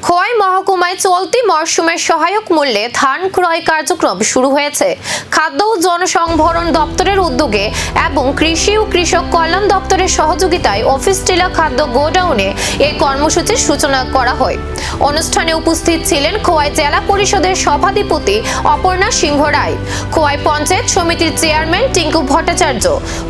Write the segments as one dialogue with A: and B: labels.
A: খোয়াই মহকুমায় চলতি মরশুমের সহায়ক মূল্যে ধান ক্রয় কার্যক্রম শুরু হয়েছে। খাদ্য ও জনসংভরণ দপ্তরের উদ্যোগে এবং কৃষি ও কৃষক কল্যাণ দপ্তরের সহযোগিতায় অফিস টিলা খাদ্য গোডাউনে এই কর্মসূচির সূচনা করা হয়। অনুষ্ঠানে উপস্থিত ছিলেন খোয়াই জেলা পরিষদের সভাধিপতি অপর্ণা সিংহ রায়, খোয়াই পঞ্চায়েত সমিতির চেয়ারম্যান টিঙ্কু ভট্টাচার্য,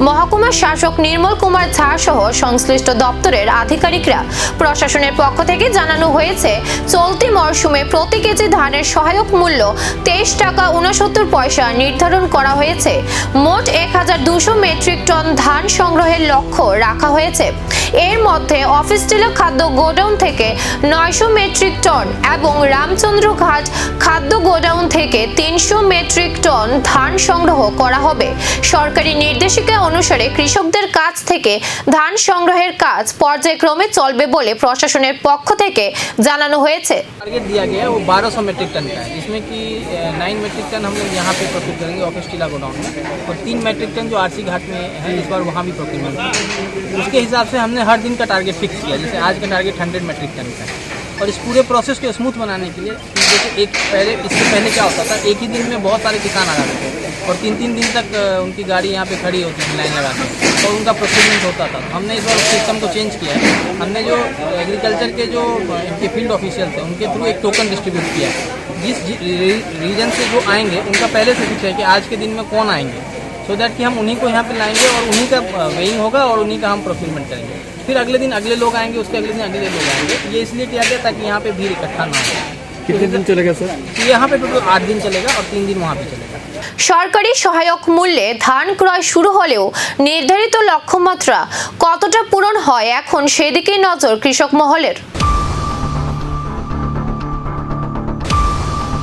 A: মহকুমা শাসক নির্মল কুমার ঝা সহ সংশ্লিষ্ট দপ্তরের আধিকারিকরা। প্রশাসনের পক্ষ থেকে জানানো হয়েছে, চলতি মরশুমে প্রতি কেজি ধানের সহায়ক মূল্য 23 টাকা 69 পয়সা নির্ধারণ করা হয়েছে। মোট 1200 মেট্রিক টন ধান সংগ্রহের লক্ষ্য রাখা হয়েছে। এর মধ্যে অফিস টিলা খাদ্য গোডাউন থেকে 900 মেট্রিক টন এবং রামচন্দ্রঘাট খাদ্য গোডাউন থেকে 300 মেট্রিক টন ধান সংগ্রহ করা হবে। সরকারি নির্দেশিকা অনুসারে কৃষকদের কাছ থেকে ধান সংগ্রহের কাজ পর্যায়ক্রমে চলবে বলে প্রশাসনের পক্ষ থেকে জানানো হয়েছে।
B: टारगेट दिया गया है वो 1200 मेट्रिक टन का है, जिसमें कि 9 मेट्रिक टन हम लोग यहाँ पे प्रोक्योर करेंगे ऑफिस टीला गोडाउन में, और 3 मेट्रिक टन जो आरसी घाट में है इस बार वहाँ भी प्रोक्योरमेंट है। उसके हिसाब से हमने हर दिन का टारगेट फिक्स किया। जैसे आज का टारगेट 100 मेट्रिक टन का है, और इस पूरे प्रोसेस को स्मूथ बनाने के लिए जैसे इससे पहले क्या होता था, एक ही दिन में बहुत सारे किसान आ जाते थे और 3-3 दिन तक उनकी गाड़ी यहाँ पे खड़ी होती थी लाइन लगा के, और उनका प्रोक्योरमेंट होता था। हमने इस बार उस सिस्टम को चेंज किया है। हमने जो एग्रीकल्चर के जो इनके फील्ड ऑफिशियल थे उनके थ्रू एक टोकन डिस्ट्रीब्यूट किया है। जिस रीजन से जो आएंगे उनका पहले से फिक्स है कि आज के दिन में कौन आएंगे, सो दैट कि हम उन्हीं को यहाँ पे लाएंगे और उन्हीं का वेइंग होगा और उन्हीं का हम प्रोक्योरमेंट करेंगे। फिर अगले दिन अगले लोग आएंगे, उसके अगले दिन अगले लोग आएंगे। ये इसलिए किया गया ताकि यहाँ पे भीड़ इकट्ठा ना हो।
C: कितने दिन चलेगा सर?
B: यहाँ पे टोटल 8 दिन चलेगा और 3 दिन वहाँ पे चलेगा।
A: সরকারি সহায়ক মূল্যে ধান ক্রয় শুরু হলেও নির্ধারিত লক্ষ্যমাত্রা কতটা পূরণ হয় এখন সেদিকেই নজর কৃষক মহলের।